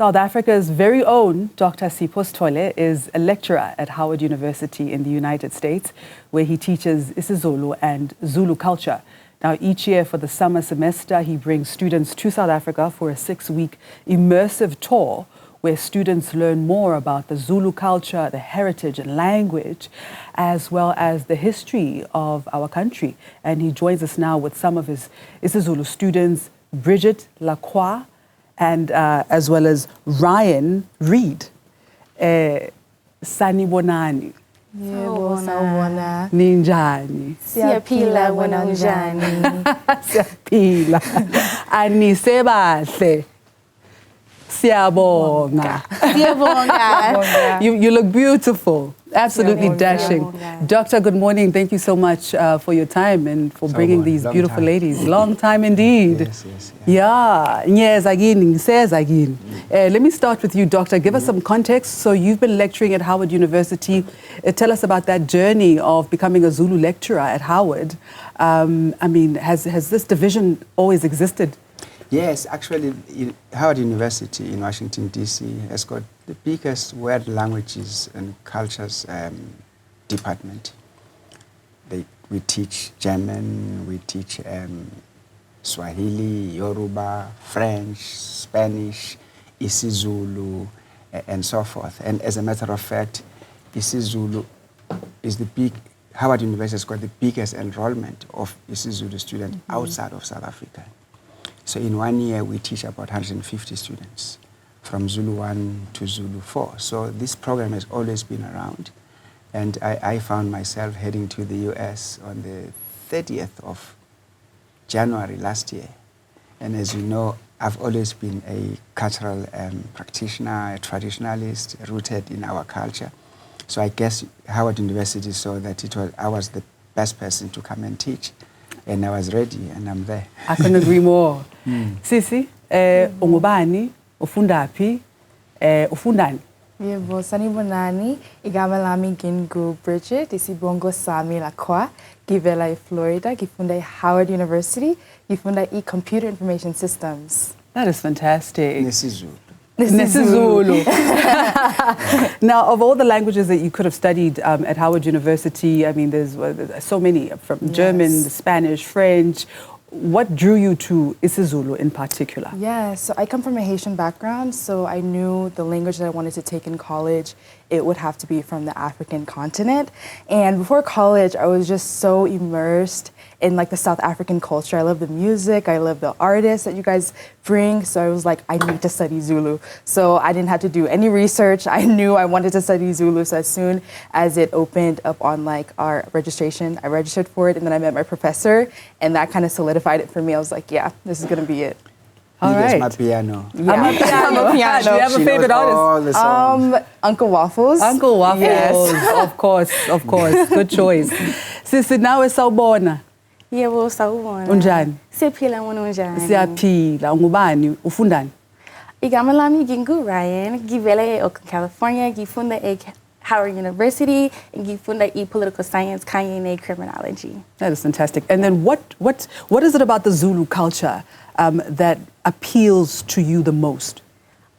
South Africa's very own Dr. Sipho Sithole is a lecturer at Howard University in the United States, where he teaches isiZulu and Zulu culture. Now, each year for the summer semester, he brings students to South Africa for a 6-week immersive tour where students learn more about the Zulu culture, the heritage and language, as well as the history of our country. And he joins us now with some of his isiZulu students, Bridget, Lacroix, and as well as Ryen, Reed. Sanibonani. Yebo, sawubona. Ninjani. Siyaphila wena unjani? Siyaphila. Anisebahle. Siyabonga. Siyabonga. You look beautiful. Absolutely dashing. Doctor, good morning. Thank you so much for your time and for bringing these beautiful ladies. Long time indeed. Yes. Yeah. Let me start with you, Doctor. Give us some context. So you've been lecturing at Howard University. Tell us about that journey of becoming a Zulu lecturer at Howard. I mean, has this division always existed? Yes, actually, Howard University in Washington, D.C. has got the biggest world languages and cultures department. We teach German, we teach Swahili, Yoruba, French, Spanish, isiZulu, and so forth. And as a matter of fact, isiZulu is Howard University has got the biggest enrollment of isiZulu students outside of South Africa. So in 1 year, we teach about 150 students from Zulu 1 to Zulu 4. So this program has always been around. And I found myself heading to the US on the 30th of January last year. And as you know, I've always been a cultural practitioner, a traditionalist, rooted in our culture. So I guess Howard University saw that I was the best person to come and teach. And I was ready, and I'm there. I couldn't agree more. Sisi, ungubani, ufundapi, ufundani? Yebo, sanibonani. Igama lami ngingu Bridget, isibongo sami Lacroix, givela Florida, gifunda Howard University, gifunda Computer Information Systems. That is fantastic. isiZulu. isiZulu. Now, of all the languages that you could have studied at Howard University, I mean, there's so many, from German, Spanish, French. What drew you to isiZulu in particular? Yeah, so I come from a Haitian background, so I knew the language that I wanted to take in college, it would have to be from the African continent. And before college, I was just so immersed in like the South African culture. I love the music, I love the artists that you guys bring, so I was like, I need to study Zulu. So I didn't have to do any research. I knew I wanted to study Zulu, so as soon as it opened up on like our registration, I registered for it, and then I met my professor, and that kind of solidified it for me. I was like, yeah, this is gonna be it. All right. My piano. Yeah. I'm a piano. Do you have a favorite artist? Uncle Waffles. Uncle Waffles, yes. of course. Good choice. Sisi, nawe sawubona. Yebo, sawubona. Unjani? Siyaphila wena unjani? Siyaphila. Ungubani? Ufundani? Igama lami ngingu Ryen, ngivela Oakland, California, ngifunda Howard University, and ngifunda political science, kanye criminology. That is fantastic. And then what is it about the Zulu culture that appeals to you the most?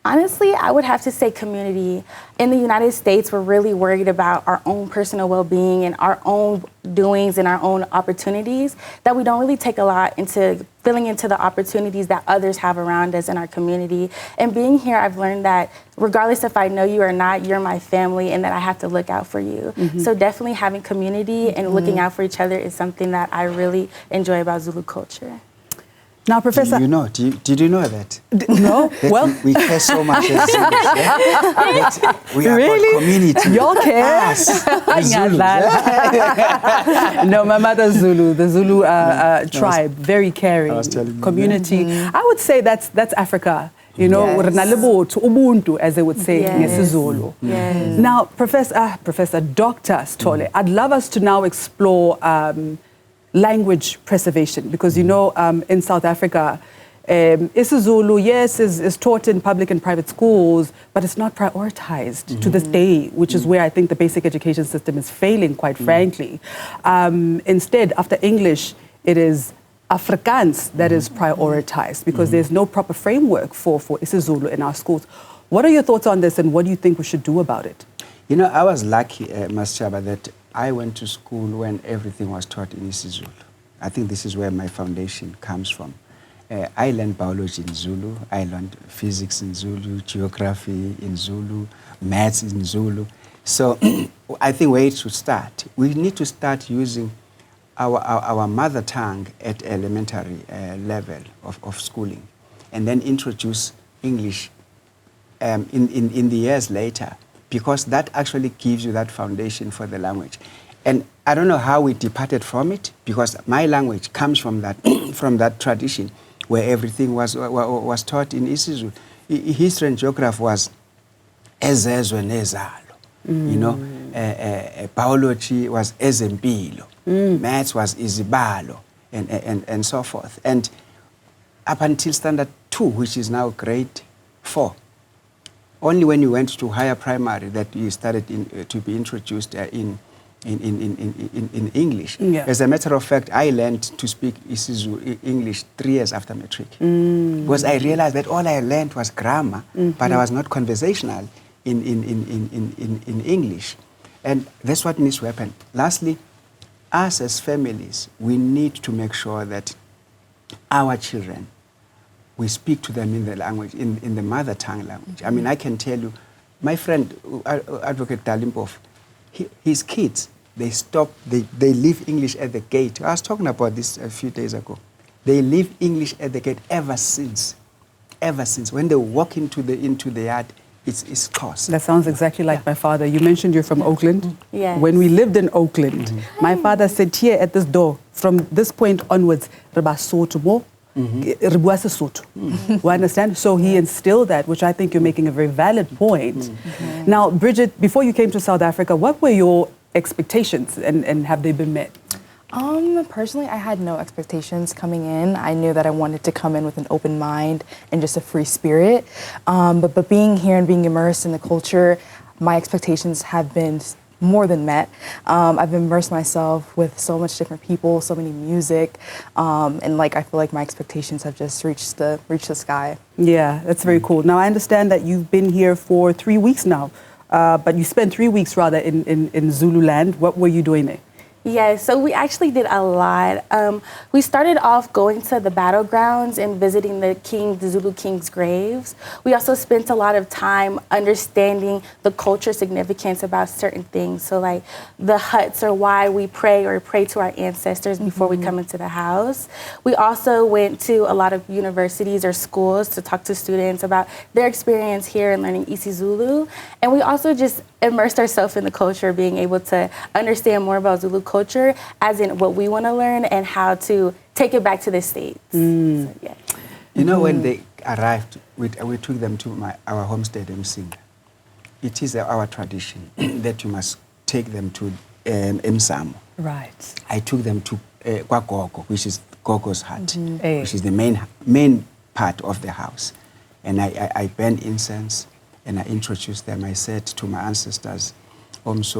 Honestly, I would have to say community. In the United States, we're really worried about our own personal well-being and our own doings and our own opportunities, that we don't really take a lot into filling into the opportunities that others have around us in our community. And being here, I've learned that regardless if I know you or not, you're my family, and that I have to look out for you. So definitely having community and looking out for each other is something that I really enjoy about Zulu culture. Now, Professor... Did you know that? No? That we care so much as Zulus, yeah? We are Really? community. Y'all care? Yes. The Zulus. No, my mother's Zulu, the Zulu tribe, very caring, I was telling you. community. I would say that's Africa. You know, Ubuntu, as they would say in isiZulu. Yes. Now, Professor Dr. Sithole, I'd love us to now explore language preservation, because you know in South Africa, isiZulu, yes, is taught in public and private schools, but it's not prioritized to this day, which is where I think the basic education system is failing, quite frankly. Instead, after English, it is Afrikaans that is prioritized, because there's no proper framework for isiZulu in our schools. What are your thoughts on this, and what do you think we should do about it? You know, I was lucky, Ms. Chaba, that I went to school when everything was taught in isiZulu. I think this is where my foundation comes from. I learned biology in Zulu, I learned physics in Zulu, geography in Zulu, maths in Zulu. So I think where it should start, we need to start using our mother tongue at elementary level of schooling, and then introduce English in the years later, because that actually gives you that foundation for the language. And I don't know how we departed from it, because my language comes from that from that tradition where everything was taught in isiZulu. History and geography was ezezwe nezalo, you know. Biology was ezempilo, maths was izibalo, and so forth. And up until standard 2, which is now grade 4, only when you went to higher primary that you started to be introduced in English. Yeah. As a matter of fact, I learned to speak isiZulu English 3 years after matric, because I realized that all I learned was grammar, but I was not conversational in English. And that's what needs to happen. Lastly, us as families, we need to make sure that our children, we speak to them in the language, in the mother tongue language. I mean, I can tell you, my friend, Advocate Dalimpov, his kids, they leave English at the gate. I was talking about this a few days ago. They leave English at the gate ever since. When they walk into the yard, it's close. That sounds exactly like my father. You mentioned you're from Oakland. Yes. When we lived in Oakland, my father said here at this door, from this point onwards, Reba Soto mo, Ribua Sesotho. You understand? So he instilled that, which I think you're making a very valid point. Now, Bridget, before you came to South Africa, what were your expectations, and have they been met? Personally, I had no expectations coming in. I knew that I wanted to come in with an open mind and just a free spirit. But being here and being immersed in the culture, my expectations have been more than met. I've immersed myself with so much different people, so many music, and like I feel like my expectations have just reached the sky. Yeah, that's very cool. Now, I understand that you've been here for 3 weeks now, but you spent 3 weeks rather in Zululand. What were you doing there? Yeah, so we actually did a lot. We started off going to the battlegrounds and visiting the Zulu king's graves. We also spent a lot of time understanding the culture significance about certain things. So like the huts, or why we pray to our ancestors before we come into the house. We also went to a lot of universities or schools to talk to students about their experience here in learning isiZulu. And we also just immersed ourselves in the culture, being able to understand more about Zulu culture, as in what we want to learn and how to take it back to the States. So, yeah. You know, when they arrived, we took them to our homestead in Msinga. It is our tradition that you must take them to Msamo. Right. I took them to Kwagogo, which is Gogo's hut, which is the main part of the house. And I burned incense, and I introduced them. I said to my ancestors, please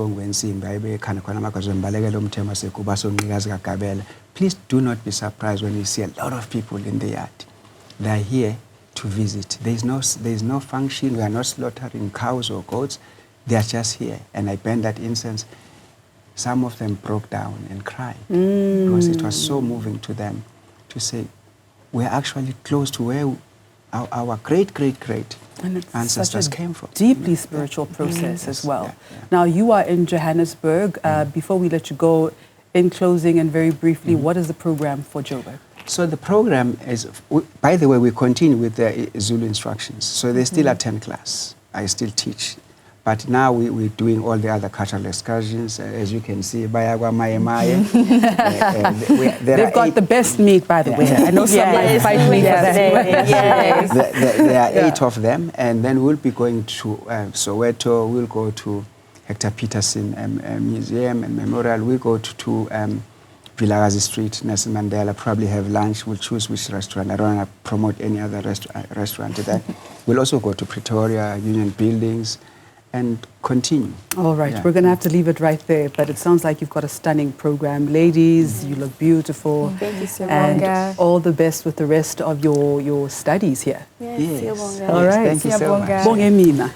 do not be surprised when you see a lot of people in the yard. They are here to visit. There's no function. We are not slaughtering cows or goats. They are just here. And I burned that incense. Some of them broke down and cried because it was so moving to them to say, we're actually close to where our great ancestors came from. Deeply spiritual process as well. Yeah. Now, you are in Johannesburg. Before we let you go, in closing and very briefly, what is the program for Joburg? So the program is, by the way, we continue with the Zulu instructions. So they still attend class. I still teach. But now we're doing all the other cultural excursions. As you can see, Bayagwa Maye Maye. They've got the best meat, by the way. I know some might fight me for that. There are 8 of them. And then we'll be going to Soweto. We'll go to Hector Peterson Museum and Memorial. We'll go to Vilakazi Street, Nelson Mandela, probably have lunch. We'll choose which restaurant. I don't want to promote any other restaurant there. We'll also go to Pretoria, Union Buildings, and continue. All right, Yeah. we're going to have to leave it right there, but it sounds like you've got a stunning program. Ladies, you look beautiful. Thank you so much. And Siyabonga. all the best with the rest of your studies here. Yes, Yes. siyabonga. All right. Thank you so Siyabonga. much. Bonge mina.